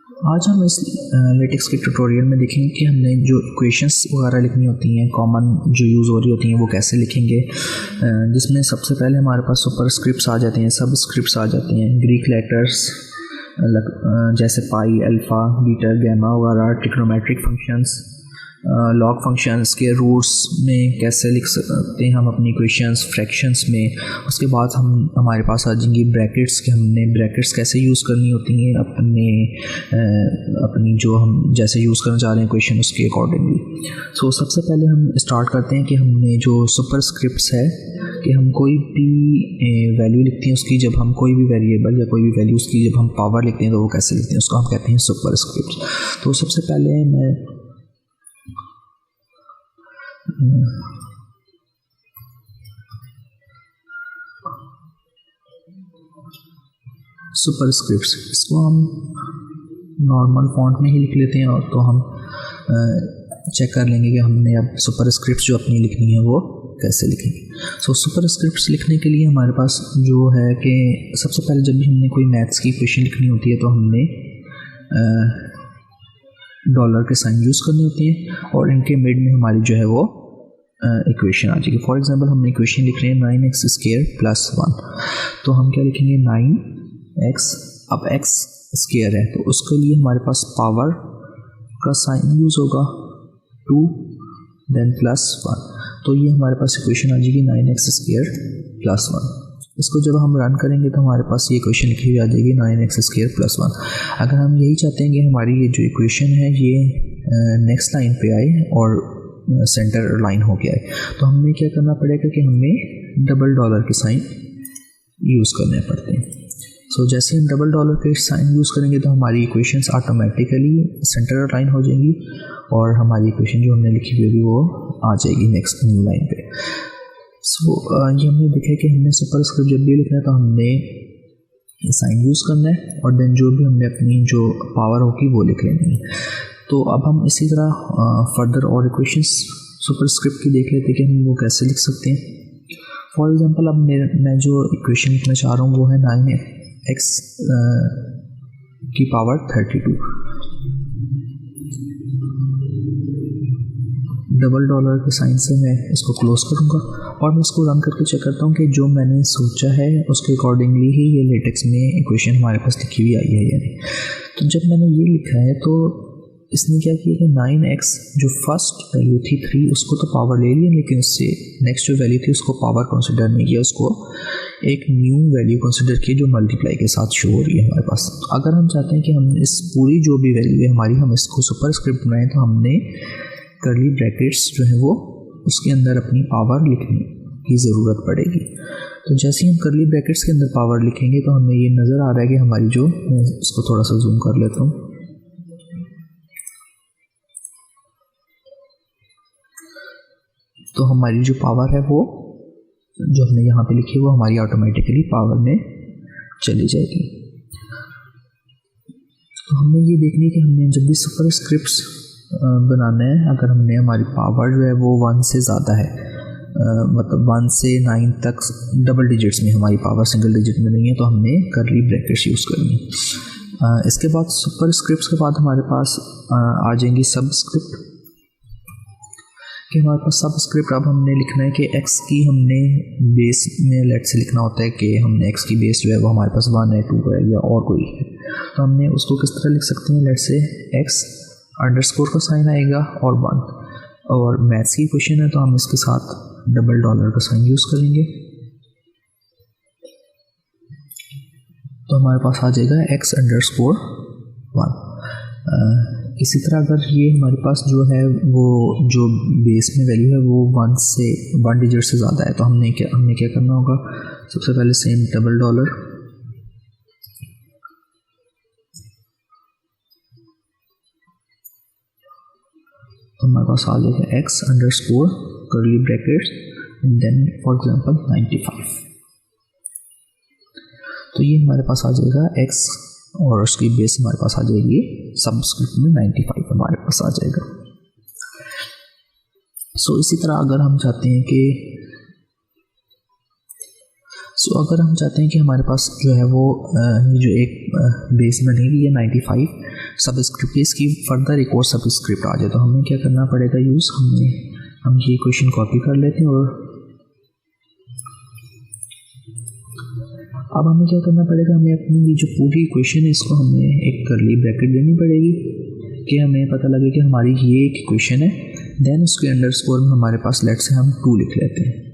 आज हम इस लेटेक्स के ट्यूटोरियल में देखेंगे कि हमने जो इक्वेशंस वगैरह लिखनी होती हैं, कॉमन जो यूज़ हो रही होती हैं, वो कैसे लिखेंगे। जिसमें सबसे पहले हमारे पास सुपर स्क्रिप्ट्स आ जाते हैं, सब स्क्रिप्ट्स आ जाते हैं, ग्रीक लेटर्स जैसे पाई, अल्फ़ा, बीटा, गामा वगैरह, ट्रिग्नोमेट्रिक फंक्शंस, लॉग फंक्शंस के रूट्स में कैसे लिख सकते हैं हम अपनी इक्वेशंस, फ्रैक्शंस में। उसके बाद हमारे पास आ जाएंगी ब्रैकेट्स के हमने ब्रैकेट्स कैसे यूज़ करनी होती हैं अपनी जो हम जैसे यूज़ करना चाह रहे हैं इक्वेशन उसके अकॉर्डिंगली। सो सबसे पहले हम स्टार्ट करते हैं कि हमने जो सुपर स्क्रिप्ट्स है कि हम कोई भी वैल्यू लिखते हैं उसकी, जब हम कोई भी वेरिएबल या कोई भी वैल्यू उसकी जब हम पावर लिखते हैं तो वो कैसे लिखते हैं, उसको हम कहते हैं सुपर स्क्रिप्ट। तो सबसे पहले मैं सुपर स्क्रिप्ट्स इसको हम नॉर्मल फॉन्ट में ही लिख लेते हैं, और तो हम चेक कर लेंगे कि हमने अब सुपर स्क्रिप्ट्स जो अपनी लिखनी है वो कैसे लिखेंगे। सो सुपर स्क्रिप्ट्स लिखने के लिए हमारे पास जो है कि सबसे पहले जब भी हमने कोई मैथ्स की इक्वेशन लिखनी होती है तो हमने डॉलर के साइन यूज़ करने होती हैं, और इनके मिड में हमारी जो है वो इक्वेशन आ जाएगी। फॉर एग्जांपल हमने इक्वेशन लिख रहे हैं 9x² + 1, तो हम क्या लिखेंगे 9x, अब x स्क्वायर है तो उसके लिए हमारे पास पावर का साइन यूज़ होगा 2 देन +1, तो ये हमारे पास इक्वेशन आ जाएगी 9x² + 1। इसको जब हम रन करेंगे तो हमारे पास ये इक्वेशन लिखी हुई आ जाएगी 9x² + 1। अगर हम यही चाहते हैं कि हमारी ये जो इक्वेशन है ये नेक्स्ट लाइन पे आए और सेंटर लाइन हो गया है, तो हमें क्या करना पड़ेगा कि हमें डबल डॉलर के साइन यूज़ करने पड़ते हैं। सो जैसे हम डबल डॉलर के साइन यूज़ करेंगे तो हमारी इक्वेशंस ऑटोमेटिकली सेंटर लाइन हो जाएंगी और हमारी इक्वेशन जो हमने लिखी हुई होगी वो आ जाएगी नेक्स्ट न्यू लाइन पे। सो ये हमने देखा कि हमने सुपर स्क्रिप्ट जब भी लिखना है तो हमने साइन यूज़ करना है, और देन जो भी हमने अपनी जो पावर होगी वो लिख लेनी है। तो अब हम इसी तरह फर्दर और इक्वेशंस सुपर स्क्रिप्ट की देख लेते हैं कि हम वो कैसे लिख सकते हैं। फॉर एग्जांपल अब मैं जो इक्वेशन लिखना चाह रहा हूँ वो है 9x की पावर 32। डबल डॉलर के साइन से मैं इसको क्लोज करूँगा और मैं इसको रन करके चेक करता हूँ कि जो मैंने सोचा है उसके अकॉर्डिंगली ही ये लेटेक्स में इक्वेशन हमारे पास लिखी हुई आई है या नहीं। तो जब मैंने ये लिखा है तो इसने क्या किया कि 9x जो फर्स्ट वैल्यू थी 3 उसको तो पावर ले लिया, लेकिन उससे नेक्स्ट जो वैल्यू थी उसको पावर कंसिडर नहीं किया, उसको एक न्यू वैल्यू कंसिडर की जो मल्टीप्लाई के साथ शो हो रही है हमारे पास। अगर हम चाहते हैं कि हम इस पूरी जो भी वैल्यू है हमारी हम इसको सुपर स्क्रिप्ट बनाएं तो हमने कर्ली ब्रैकेट्स जो है वो उसके अंदर अपनी पावर लिखने की ज़रूरत पड़ेगी। तो जैसे ही हम कर्ली ब्रैकेट्स के अंदर पावर लिखेंगे तो हमें ये नज़र आ रहा है कि हमारी जो, मैं इसको थोड़ा सा जूम कर लेता हूँ, तो हमारी जो पावर है वो जो हमने यहाँ पे लिखी है वो हमारी ऑटोमेटिकली पावर में चली जाएगी। तो हमें ये देखनी है कि हमने जब भी सुपर स्क्रिप्ट्स बनाना है, अगर हमने हमारी पावर जो है वो 1 से ज़्यादा है, मतलब 1 से 9 तक डबल डिजिट्स में हमारी पावर सिंगल डिजिट में नहीं है, तो हमने कर्ली ब्रैकेट्स यूज़ करनी। इसके बाद सुपर स्क्रिप्ट्स के बाद हमारे पास आ जाएंगी सब स्क्रिप्ट, कि हमारे पास सब स्क्रिप्ट अब हमने लिखना है कि x की हमने बेस में लेट से लिखना होता है कि हमने x की बेस जो है वो हमारे पास 1 है, 2 है या और कोई है, तो हमने उसको किस तरह लिख सकते हैं। लेट से x अंडरस्कोर का साइन आएगा और 1, और मैथ्स की क्वेश्चन है तो हम इसके साथ डबल डॉलर का साइन यूज़ करेंगे, तो हमारे पास आ जाएगा x अंडरस्कोर 1। इसी तरह अगर ये हमारे पास जो है वो जो बेस में वैल्यू है वो 1 डिजिट से ज़्यादा है, तो हमें क्या करना होगा, सबसे पहले सेम डबल डॉलर, तो हमारे पास आ जाएगा x underscore curly brackets then for example 95, तो ये हमारे पास आ जाएगा x और उसकी बेस हमारे पास आ जाएगी सबस्क्रिप्ट में 95 हमारे पास आ जाएगा। सो इसी तरह अगर हम चाहते हैं कि हमारे पास जो है वो ये जो एक बेस बनेगी ये 95 सबस्क्रिप्ट की इसकी फर्दर एक और सबस्क्रिप्ट आ जाए तो हमें क्या करना पड़ेगा यूज़, हम ये इक्वेशन कॉपी कर लेते हैं और अब हमें क्या करना पड़ेगा, हमें अपनी ये जो पूरी इक्वेशन है इसको हमें एक करली ब्रैकेट देनी पड़ेगी कि हमें पता लगे कि हमारी ये एक इक्वेशन है। देन उसके अंडरस्कोर में हमारे पास लेट से हम 2 लिख लेते हैं।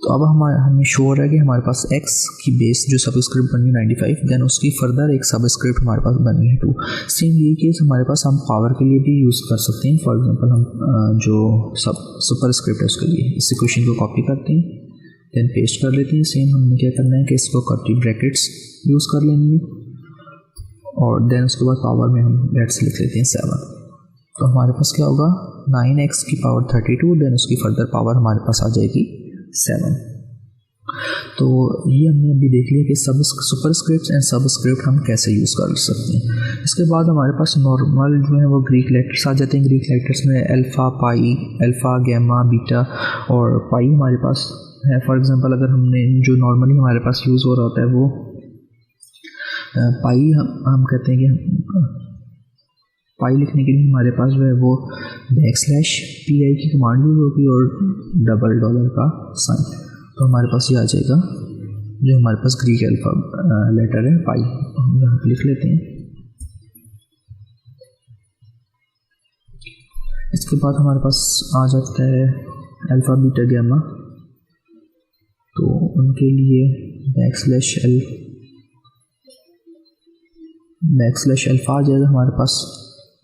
तो अब हमें शो हो रहा है कि हमारे पास x की बेस जो सबस्क्रिप्ट बनी 95, देन उसकी फर्दर एक सबस्क्रिप्ट हमारे पास बनी है 2। सेम ये केस हमारे पास हम पावर के लिए भी यूज़ कर सकते हैं। फॉर एग्जांपल हम जो सुपरस्क्रिप्ट है उसके लिए इस इक्वेशन को कॉपी करते हैं, देन पेस्ट कर लेते हैं। सेम हमने क्या करना है कि इसको कर्ली ब्रैकेट्स यूज़ कर लेनी है और देन उसके बाद पावर में हम लेट्स लिख लेते हैं 7। तो हमारे पास क्या होगा 9x की पावर 32, देन उसकी फर्दर पावर हमारे पास आ जाएगी 7। तो ये हमने अभी देख लिया कि सुपरस्क्रिप्ट एंड सबस्क्रिप्ट हम कैसे यूज़ कर सकते हैं। इसके बाद हमारे पास नॉर्मल जो है वो ग्रीक लेटर्स आ जाते हैं। ग्रीक लेटर्स में अल्फ़ा, पाई, अल्फ़ा, गैमा, बीटा और पाई हमारे पास है। फॉर एग्जांपल अगर हमने जो नॉर्मली हमारे पास यूज़ हो रहा होता है वो पाई हम कहते हैं कि पाई लिखने के लिए हमारे पास जो है वो \pi की कमांड यूज़ होगी और $$ का साइन। तो हमारे पास ये आ जाएगा जो हमारे पास ग्रीक अल्फा लेटर है पाई, हम यहाँ पर लिख लेते हैं। इसके बाद हमारे पास आ जाता है अल्फ़ा, बीटा, गैमा। तो उनके लिए \अल्फ़ा आ जाएगा हमारे पास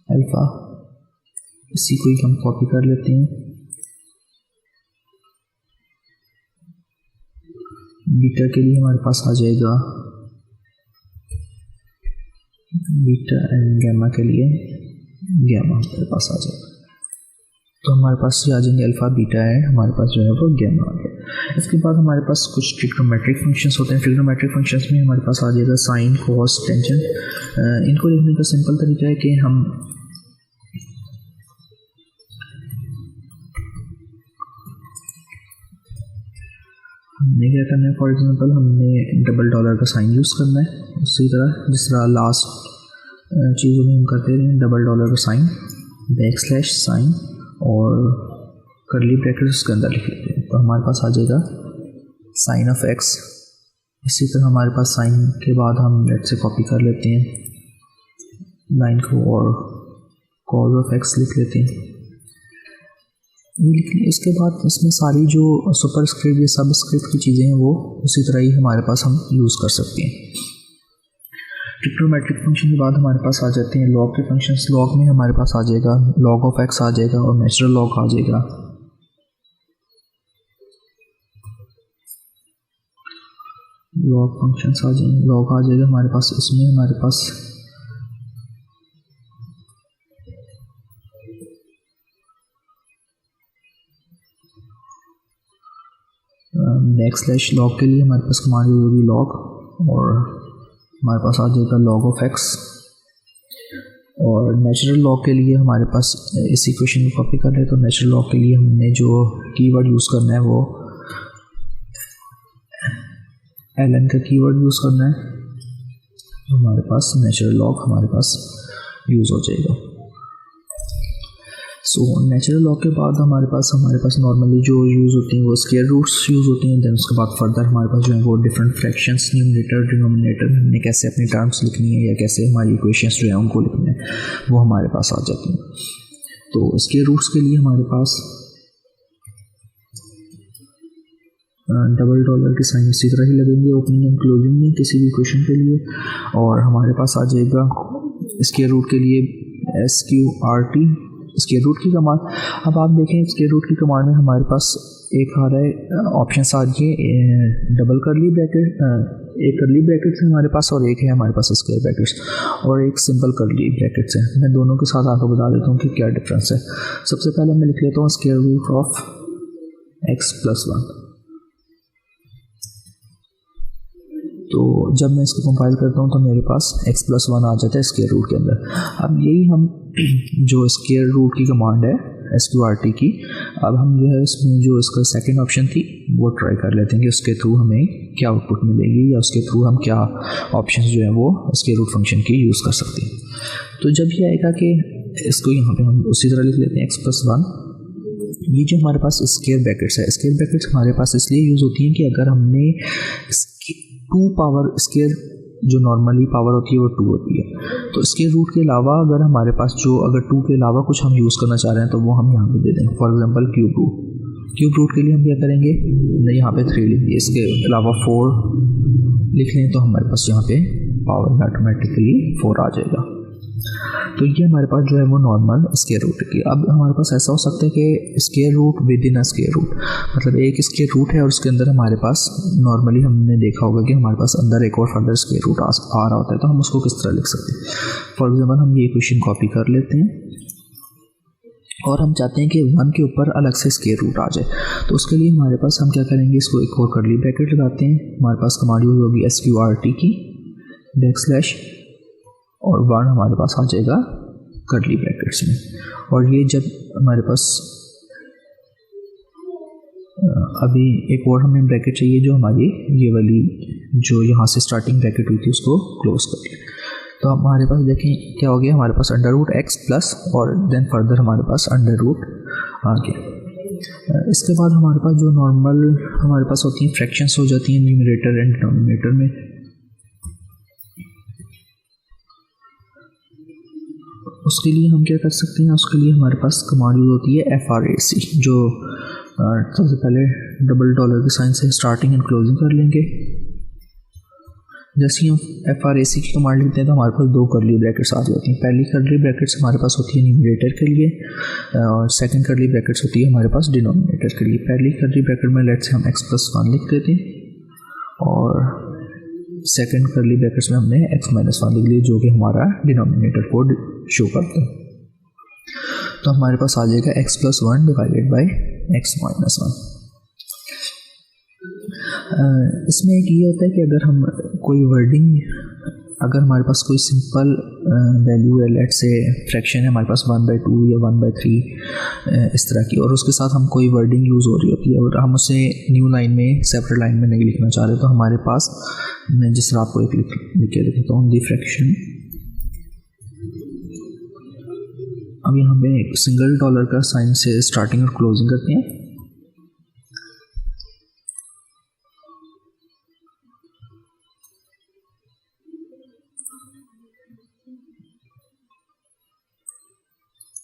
अल्फ़ा, इसी को ही हम कॉपी कर लेते हैं। बीटा के लिए हमारे पास आ जाएगा बीटा एंड गैमा के लिए गैमा हमारे पास आ जाएगा। तो हमारे पास ये आ जाएंगे अल्फ़ा, बीटा है, हमारे पास जो है वो गैमा आ गया। इसके बाद हमारे पास कुछ ट्रिग्नोमेट्रिक फंक्शंस होते हैं। ट्रिग्नोमेट्रिक फंक्शंस में हमारे पास आ जाएगा साइन, कॉस, टेंजेंट। इनको लिखने का सिंपल तरीका है कि हमने क्या करना है, फॉर एग्जांपल हमने $$ का साइन यूज़ करना है। उसी तरह जिस तरह लास्ट चीज़ों में हम करते हैं $$ का साइन, साइन और करली ब्रैकेट उसके अंदर लिख लेते हैं। तो हमारे पास आ जाएगा साइन ऑफ x। इसी तरह हमारे पास साइन के बाद हम लेट से कॉपी कर लेते हैं लाइन को और कॉज ऑफ x लिख लेते हैं। ये लिख लिया। इसके बाद इसमें सारी जो सुपरस्क्रिप्ट या सबस्क्रिप्ट की चीज़ें हैं वो उसी तरह ही हमारे पास हम यूज़ कर सकते हैं। ट्रिग्नोमेट्रिक फंक्शन के बाद हमारे पास आ जाते हैं लॉग के फंक्शंस। लॉग में हमारे पास आ जाएगा लॉग ऑफ x आ जाएगा और नेचुरल लॉग आ जाएगा। लॉग फंक्शंस आ जाएंगे, लॉग आ जाएगा हमारे पास। इसमें हमारे पास \log के लिए हमारे पास कमांड होगी लॉग और हमारे पास आ जाएगा log ऑफ x। और नेचुरल लॉग के लिए हमारे पास इस इक्वेशन को कॉपी कर ले। तो नेचुरल लॉग के लिए हमने जो कीवर्ड यूज़ करना है वो ln का कीवर्ड यूज़ करना है। तो हमारे पास नेचुरल लॉग हमारे पास यूज़ हो जाएगा। सो नेचुरल लॉग के बाद हमारे पास नॉर्मली जो यूज़ होती हैं वो स्क्वायर रूट्स यूज़ होती हैं। देन उसके बाद फर्दर हमारे पास जो है वो डिफरेंट फ्रैक्शंस, न्यूमरेटर, डिनोमिनेटर, हमने कैसे अपनी टर्म्स लिखनी है या कैसे हमारी इक्वेशंस जो है उनको लिखना है वो हमारे पास आ जाती हैं। तो स्क्वायर रूट्स के लिए हमारे पास $$ के साइन इसी तरह ही लगेंगे ओपनिंग एंड क्लोजिंग में किसी भी इक्वेशन के लिए। और हमारे पास आ जाएगा स्क्वायर रूट के लिए SQRT, स्क्वायर रूट की कमांड। अब आप देखें स्क्वायर रूट की कमांड में हमारे पास एक आ रहा है ऑप्शन आ रही है डबल करली ब्रैकेट, एक करली ब्रैकेट्स है हमारे पास और एक है हमारे पास स्क्वायर ब्रैकेट्स और एक सिंपल करली ब्रैकेट्स है। मैं दोनों के साथ आपको बता देता हूँ कि क्या डिफरेंस है। सबसे पहले मैं लिख लेता हूँ स्क्वायर रूट ऑफ x+1। तो जब मैं इसको कंपाइल करता हूँ तो मेरे पास x+1 आ जाता है स्क्वायर रूट के अंदर। अब यही हम जो स्क्वायर रूट की कमांड है SQRT की। अब हम जो है इसमें जो इसका सेकंड ऑप्शन थी वो ट्राई कर लेते हैं कि उसके थ्रू हमें क्या आउटपुट मिलेगी या उसके थ्रू हम क्या ऑप्शंस जो है वो स्क्वायर रूट फंक्शन की यूज़ कर सकते हैं। तो जब ये आएगा कि इसको यहाँ पे हम उसी तरह लिख लेते हैं x+1। ये जो हमारे पास स्क्वायर ब्रैकेट्स है, स्क्वायर ब्रैकेट्स हमारे पास इसलिए यूज़ होती हैं कि अगर हमने 2 पावर स्क्वायर जो नॉर्मली पावर होती है वो 2 होती है, तो स्क्वायर रूट के अलावा अगर हमारे पास जो अगर 2 के अलावा कुछ हम यूज़ करना चाह रहे हैं तो वो हम यहाँ पे दे देंगे। फॉर एग्जांपल क्यूब रूट के लिए हम क्या करेंगे, यहाँ पे 3 लिख दिए, इसके अलावा 4 लिख लें तो हमारे पास यहाँ पे पावर ऑटोमेटिकली 4 आ जाएगा। तो ये हमारे पास जो है वो नॉर्मल स्क्वायर रूट की। अब हमारे पास ऐसा हो सकता है कि square root within a square root, मतलब एक स्क्वायर रूट है और उसके अंदर हमारे पास नॉर्मली हमने देखा होगा कि हमारे पास अंदर एक और फर्दर स्क्वायर रूट आ रहा होता है, तो हम उसको किस तरह लिख सकते हैं। फॉर एग्जाम्पल हम ये इक्वेशन कॉपी कर लेते हैं और हम चाहते हैं कि 1 के ऊपर अलग से स्क्वायर रूट आ जाए, तो उसके लिए हमारे पास हम क्या करेंगे, इसको एक और कर्ली ब्रैकेट लगाते हैं। हमारे पास कमांड यूज होगी SQRT की बैकस्लैश और 1 हमारे पास आ जाएगा कर्ली ब्रैकेट्स में। और ये जब हमारे पास अभी एक और हमें ब्रैकेट चाहिए जो हमारी ये वाली जो यहाँ से स्टार्टिंग ब्रैकेट हुई थी उसको क्लोज कर लें। तो हमारे पास देखें क्या हो गया, हमारे पास √x प्लस और देन फर्दर हमारे पास √ आ गया। इसके बाद हमारे पास जो नॉर्मल हमारे पास होती हैं फ्रैक्शंस हो जाती हैं न्यूमरेटर एंड डिनोमिनेटर में। उसके लिए हम क्या कर सकते हैं, उसके लिए हमारे पास कमांड यूज होती है FRAC, जो सबसे पहले डबल डॉलर के साइन से स्टार्टिंग एंड क्लोजिंग कर लेंगे। जैसे ही हम FRAC की कमांड लिखते हैं तो हमारे पास 2 कर्ली ब्रैकेट्स आ जाती हैं। पहली कर्ली ब्रैकेट्स हमारे पास होती है न्यूमरेटर के लिए और सेकंड कर्ली ब्रैकेट्स होती है हमारे पास डिनोमिनेटर के लिए। पहली कर्ली ब्रैकेट में लेट्स से हम x+1 लिख देते हैं और सेकंड कर्ली ब्रैकेट्स में हमने x-1 लिख लिया, जो कि हमारा डिनोमिनेटर को शो करते हैं। तो हमारे पास आ जाएगा x+1 डिवाइडेड बाई x-1। इसमें एक ये होता है कि अगर हम कोई वर्डिंग, अगर हमारे पास कोई सिंपल वैल्यू है, लेट से फ्रैक्शन है हमारे पास 1/2 या 1/3 इस तरह की, और उसके साथ हम कोई वर्डिंग यूज़ हो रही होती है और हम उसे न्यू लाइन में सेपरेट लाइन में नहीं लिखना चाह रहे, तो हमारे पास मैं जिस तरह आपको एक लिख के लिखता हूँ दी फ्रैक्शन। अब यहाँ पे सिंगल डॉलर का साइन से स्टार्टिंग और क्लोजिंग करते हैं।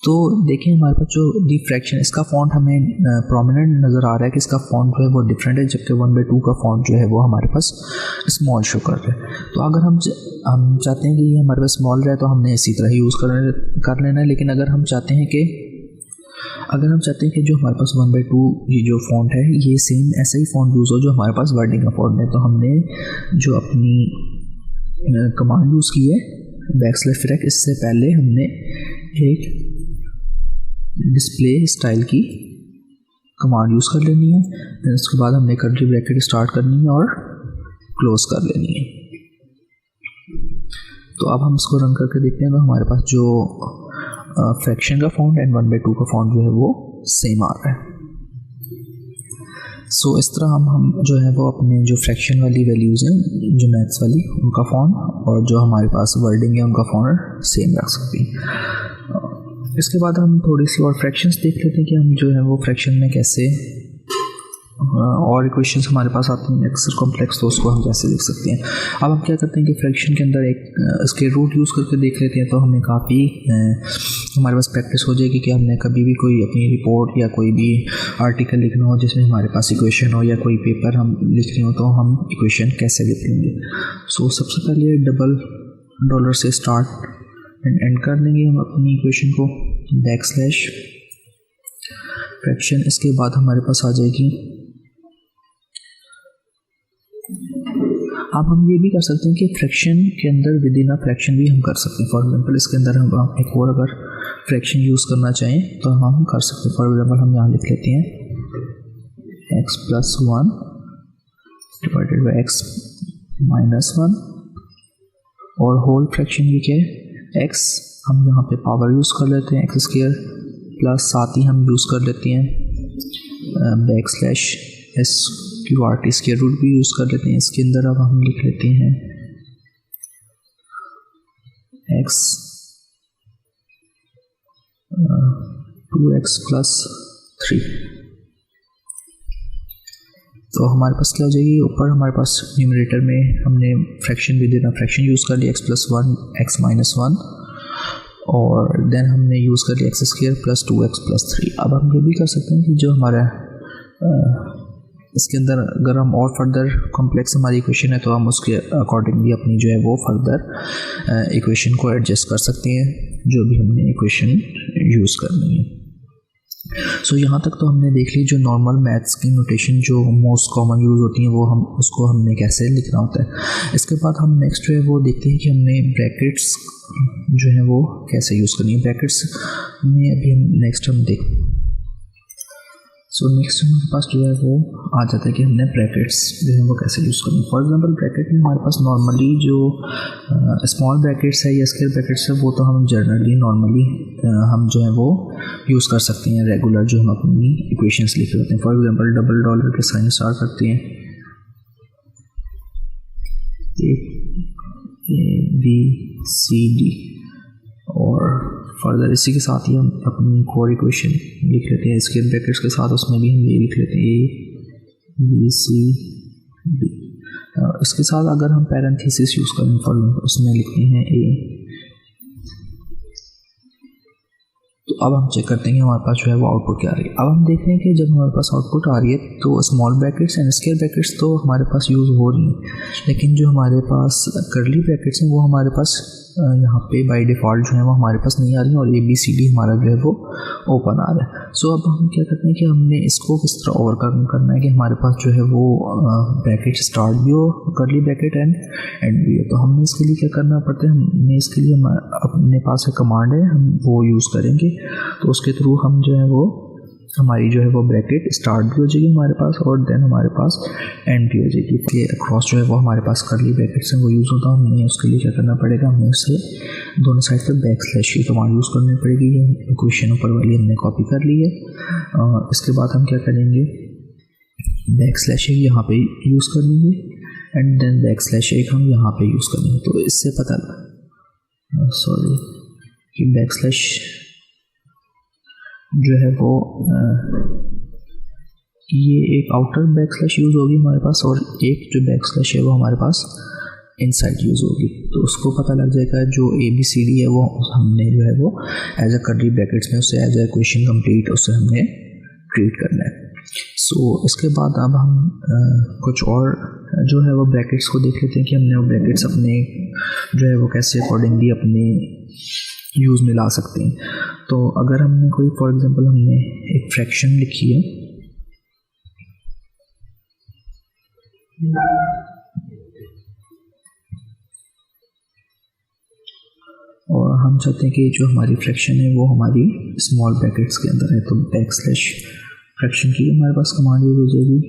तो देखिए हमारे पास जो दी फ्रैक्शन, इसका फॉन्ट हमें प्रोमिनेंट नज़र आ रहा है कि इसका फॉन्ट जो है वो डिफरेंट है, जबकि 1/2 का फॉन्ट जो है वो हमारे पास स्मॉल शो कर रहा है। तो अगर हम चाहते हैं कि ये हमारे पास स्मॉल रहे तो हमने इसी तरह यूज़ कर लेना है। लेकिन अगर हम चाहते हैं कि जो हमारे पास 1/2 ये जो फॉन्ट है ये सेम ऐसा ही फॉन्ट यूज़ हो जो हमारे पास वर्डिंग का फॉन्ट है, तो हमने जो अपनी कमांड यूज़ की है \frac, इससे पहले हमने एक डिस्प्ले स्टाइल की कमांड यूज़ कर लेनी है। फिर उसके बाद हमने कर्ली ब्रैकेट स्टार्ट करनी है और क्लोज कर लेनी है। तो अब हम इसको रन करके देखते हैं तो हमारे पास जो फ्रैक्शन का फॉन्ट एंड 1/2 का फॉन्ट जो है वो सेम आ रहा है। सो इस तरह हम जो है वो अपने जो फ्रैक्शन वाली वैल्यूज़ हैं जो मैथ्स वाली उनका फॉन्ट और जो हमारे पास वर्डिंग है उनका फॉन्ट सेम रख सकते हैं। इसके बाद हम थोड़ी सी और फ्रैक्शंस देख लेते हैं कि हम जो है वो फ्रैक्शन में कैसे और इक्वेशंस हमारे पास आती हैं एक्स्ट्रा कॉम्प्लेक्स, तो उसको हम कैसे लिख सकते हैं। अब हम क्या करते हैं कि फ्रैक्शन के अंदर एक स्क्वायर रूट यूज़ करके देख लेते हैं, तो हमें काफ़ी हमारे पास प्रैक्टिस हो जाएगी कि हमने कभी भी कोई अपनी रिपोर्ट या कोई भी आर्टिकल लिखना हो जिसमें हमारे पास इक्वेशन हो या कोई पेपर हम लिख रहे हो तो हम इक्वेशन कैसे लिख लेंगे। सो सबसे पहले डबल डॉलर से स्टार्ट एंड कर लेंगे हम अपनी इक्वेशन को \फ्रैक्शन। इसके बाद हमारे पास आ जाएगी, अब हम ये भी कर सकते हैं कि फ्रैक्शन के अंदर विद इन अ फ्रैक्शन भी हम कर सकते हैं। फॉर एग्जांपल इसके अंदर हम एक और अगर फ्रैक्शन यूज़ करना चाहें तो हम कर सकते हैं। फॉर एग्जांपल हम यहाँ लिख लेते हैं x+1 डिवाइडेड बाई x-1 और होल फ्रैक्शन भी क्या है x, हम यहाँ पे पावर यूज़ कर लेते हैं x² प्लस साथ ही हम यूज़ कर लेते हैं बैकस्लैश स्क्वायर रूट भी यूज़ कर लेते हैं इसके अंदर। अब हम लिख लेते हैं x 2x + 3। तो हमारे पास क्या हो जाएगी, ऊपर हमारे पास न्यूमरेटर में हमने फ्रैक्शन भी देना, फ्रैक्शन यूज़ कर लिया x + 1 x - 1, और देन हमने यूज़ कर लिया x² + 2x + 3। अब हम ये भी कर सकते हैं कि जो हमारा इसके अंदर अगर हम और फर्दर कॉम्प्लेक्स हमारी इक्वेशन है तो हम उसके अकॉर्डिंगली अपनी जो है वो फर्दर इक्वेशन को एडजस्ट कर सकते हैं जो भी हमने इक्वेशन यूज़ करनी है। सो यहाँ तक तो हमने देख ली जो नॉर्मल मैथ्स की नोटेशन जो मोस्ट कॉमन यूज़ होती हैं वो हम उसको हमने कैसे लिखना होता है। इसके बाद हम नेक्स्ट जो है वो देखते हैं कि हमने ब्रैकेट्स जो है वो कैसे यूज़ करनी है। ब्रैकेट्स में अभी हम नेक्स्ट देख नेक्स्ट हमारे पास जो है वो आ जाता है कि हमने ब्रैकेट्स जो है वो कैसे यूज़ करनी है। फॉर एग्जांपल ब्रैकेट में हमारे पास नॉर्मली जो स्मॉल ब्रैकेट्स है या स्क्वायर ब्रैकेट्स है वो तो हम जनरली नॉर्मली हम जो है वो यूज़ कर सकते हैं रेगुलर जो हम अपनी इक्वेशंस लिख रहे होते हैं। फॉर एग्जांपल डबल डॉलर के साइन स्टार्ट करते हैं ABCD, और फर्दर इसी के साथ ही हम अपनी कोर इक्वेशन लिख लेते हैं स्क्वायर ब्रैकेट्स के साथ, उसमें भी हम ये लिख लेते हैं ABCD। इसके साथ अगर हम पैरेंथेसिस यूज़ करें फॉर उसमें लिखते हैं A। तो अब हम चेक करते हैं कि हमारे पास जो है वो आउटपुट क्या आ रही है। अब हम देख रहे हैं कि जब हमारे पास आउटपुट आ रही है तो small brackets and square brackets तो हमारे पास यूज़ हो रही हैं, लेकिन जो हमारे पास कर्ली ब्रैकेट्स हैं वो हमारे पास यहाँ पे बाय डिफ़ॉल्ट जो है वो हमारे पास नहीं आ रही है और ABCD हमारा जो है वो ओपन आ रहा है। सो अब हम क्या करते हैं कि हमने इसको किस तरह ओवरकम करना है कि हमारे पास जो है वो ब्रैकेट स्टार्ट भी हो, कर्ली ब्रैकेट एंड भी हो। तो हमने इसके लिए क्या करना पड़ता है, हमने इसके लिए अपने पास एक कमांड है हम वो यूज़ करेंगे। तो उसके थ्रू हम जो है वो हमारी जो है वो ब्रैकेट स्टार्ट भी हो जाएगी हमारे पास और देन हमारे पास एंड भी हो जाएगी। कि अक्रॉस जो है वो हमारे पास कर्ली ब्रैकेट्स हैं वो यूज़ होता है। हमने उसके लिए क्या करना पड़ेगा, हमें उससे दोनों साइड पर बैकस्लैश की कमांड यूज़ करनी पड़ेगी। ये इक्वेशन ऊपर वाली हमने कॉपी कर ली है। इसके बाद हम क्या करेंगे, बैकस्लैश यहाँ पे यूज़ करनी है एंड देन बैकस्लैश हम यहाँ पे यूज़ करेंगे। तो इससे पता कि बैकस्लैश जो है वो ये एक आउटर बैकस्लैश यूज़ होगी हमारे पास और एक जो बैकस्लैश है वो हमारे पास इनसाइड यूज़ होगी। तो उसको पता लग जाएगा जो ABCD है वो हमने जो है वो एज अ कर्ली ब्रैकेट्स में उससे एज अ इक्वेशन कंप्लीट उससे हमने ट्रीट करना है। सो इसके बाद अब हम कुछ और जो है वो ब्रैकेट्स को देख लेते हैं कि हमने वो ब्रैकेट्स अपने जो है वो कैसे अकॉर्डिंगली अपने यूज़ में ला सकते हैं। तो अगर हमने कोई फॉर एग्जांपल हमने एक फ्रैक्शन लिखी है और हम चाहते हैं कि जो हमारी फ्रैक्शन है वो हमारी स्मॉल ब्रैकेट्स के अंदर है, तो बैकस्लैश फ्रैक्शन की हमारे पास कमांड यूज हो जाएगी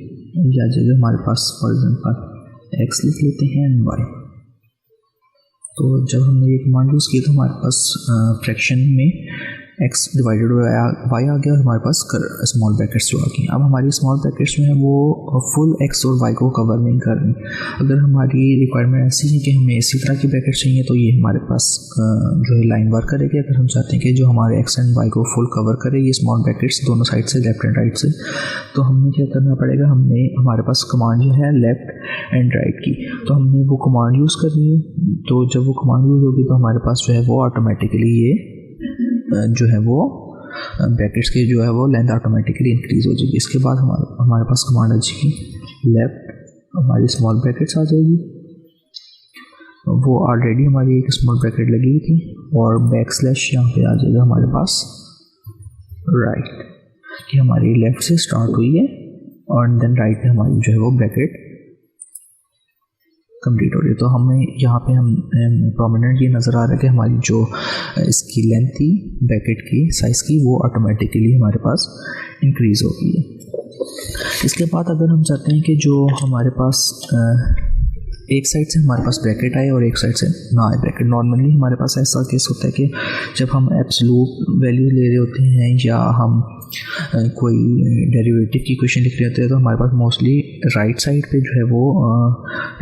या जगह हमारे पास फॉर एग्जांपल x लिख लेते हैं एंड y। तो जब हमने ये कमांड यूज़ की तो हमारे पास फ्रैक्शन में x डिवाइडेड y आ गया, हमारे पास स्मॉल ब्रैकेट्स जो आ गई। अब हमारी स्मॉल ब्रैकेट्स जो है वो फुल x और y को कवर नहीं कर रही। अगर हमारी रिक्वायरमेंट ऐसी है कि हमें इसी तरह की ब्रैकेट चाहिए तो ये हमारे पास जो है लाइन वर्क करेगी। अगर हम चाहते हैं कि जो हमारे x एंड y को फुल कवर करे ये स्मॉल ब्रैकेट्स दोनों साइड से लेफ्ट एंड राइट से, तो हमने क्या करना पड़ेगा, हमारे पास कमांड जो है लेफ्ट एंड राइट की, तो हमने वो कमांड यूज़ करनी है। तो जब वो कमांड यूज़ होगी तो हमारे पास जो है वो ऑटोमेटिकली ये जो है वो ब्रैकेट्स की जो है वो लेंथ ऑटोमेटिकली इंक्रीज हो जाएगी। इसके बाद हमारे पास कमांड आ जाएगी लेफ्ट, हमारी स्मॉल ब्रैकेट्स आ जाएगी, वो ऑलरेडी हमारी एक स्मॉल ब्रैकेट लगी हुई थी, और बैकस्लैश यहाँ पे आ जाएगा हमारे पास राइट कि हमारी लेफ्ट से स्टार्ट हुई है और देन राइट पे हमारी जो है वो ब्रैकेट कंप्लीट हो रही है। तो हमें यहाँ पे हम प्रोमिनेंट ये नज़र आ रहा है कि हमारी जो इसकी लेंथ थी ब्रैकेट की साइज़ की वो ऑटोमेटिकली हमारे पास इंक्रीज़ हो गई है। इसके बाद अगर हम चाहते हैं कि जो हमारे पास एक साइड से हमारे पास ब्रैकेट आए और एक साइड से ना आए ब्रैकेट। नॉर्मली हमारे पास ऐसा केस होता है कि जब हम एब्सोल्यूट वैल्यू ले रहे होते हैं या हम कोई डेरिवेटिव की इक्वेशन लिख रहे होते हैं तो हमारे पास मोस्टली राइट साइड पे जो है वो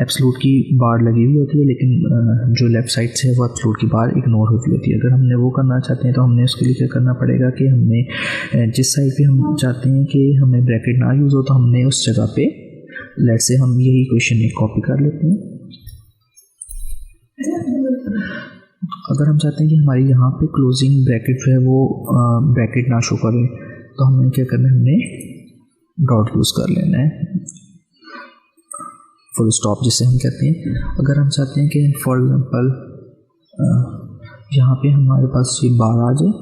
एब्सोल्यूट की बार लगी हुई होती है, लेकिन जो लेफ़्ट साइड से है वो एब्सोल्यूट की बार इग्नोर होती होती है। अगर हमने वो करना चाहते हैं तो हमने उसके लिए क्या करना पड़ेगा कि हमने जिस साइड पे हम चाहते हैं कि हमें ब्रैकेट ना यूज़ हो तो हमने उस जगह पे लेट से हम यही इक्वेशन एक कॉपी कर लेते हैं। अगर हम चाहते हैं कि हमारी यहाँ पे क्लोजिंग ब्रैकेट जो है वो ब्रैकेट ना शो करे तो हमें क्या करना है, हमने डॉट यूज़ कर लेना है, फुल स्टॉप जिसे हम कहते हैं। अगर हम चाहते हैं कि फॉर एग्जांपल यहाँ पे हमारे पास ये बार आ जाए,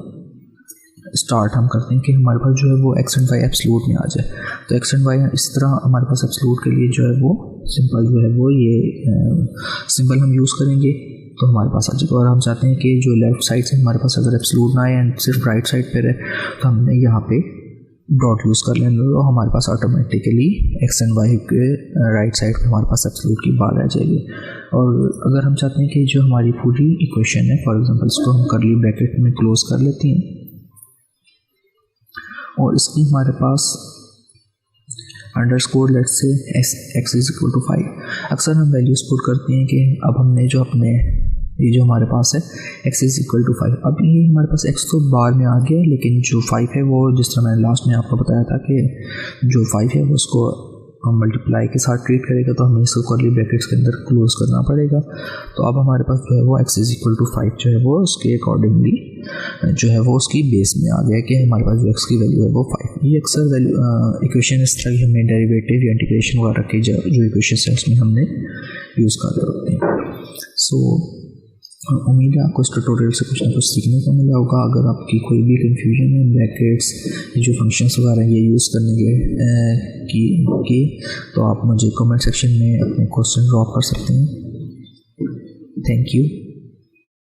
स्टार्ट हम करते हैं कि हमारे पास जो है वो एक्स एंड वाई एब्सोल्यूट में आ जाए, तो एक्स एंड वाई इस तरह हमारे पास एब्सोल्यूट के लिए जो है वो सिंपल जो है वो ये सिंबल हम यूज़ करेंगे तो हमारे पास आ जाएगा। और हम चाहते हैं कि जो लेफ़्ट साइड से हमारे पास अगर एब्सोल्यूट ना आए एंड सिर्फ राइट साइड पे रहे तो हमने यहाँ पे डॉट यूज़ कर लेना, तो हमारे पास ऑटोमेटिकली एक्स एंड वाई के राइट साइड पे हमारे पास एब्सोल्यूट की बार आ जाएगी। और अगर हम चाहते हैं कि जो हमारी पूरी इक्वेशन है फॉर एग्जांपल इसको हम कर्ली ब्रैकेट में क्लोज कर लेते हैं और इसकी हमारे पास अंडरस्कोर लेट्स से एक्स इज इक्वल टू 5। अक्सर हम वैल्यूज पुट करते हैं कि अब हमने जो अपने ये जो हमारे पास है एक्स इज इक्वल टू 5, अब ये हमारे पास एक्स तो बार में आ गया लेकिन जो 5 है वो जिस तरह मैंने लास्ट में आपको बताया था कि जो 5 है वो उसको हम मल्टीप्लाई के साथ ट्रीट करेगा तो हमें इसको कर्ली ब्रैकेट्स के अंदर क्लोज करना पड़ेगा। तो अब हमारे पास जो है वो एक्स इज इक्वल टू 5 जो है वो उसके अकॉर्डिंगली जो है वो उसकी बेस में आ गया कि हमारे पास जो एक्स की वैल्यू है वो 5। ये अक्सर वैल्यू इक्वेशन इस तरह की हमने डेरिवेटिव या इंटीग्रेशन वगैरह की जो इक्वेशन है उसमें हमने यूज़ कर रहे होते हैं। सो उम्मीद है आपको इस ट्यूटोरियल से कुछ ना कुछ सीखने को मिला होगा। अगर आपकी कोई भी कन्फ्यूजन है ब्रैकेट्स जो फंक्शंस वगैरह ये यूज़ करने की तो आप मुझे कमेंट सेक्शन में अपने क्वेश्चन ड्रॉप कर सकते हैं। Thank you.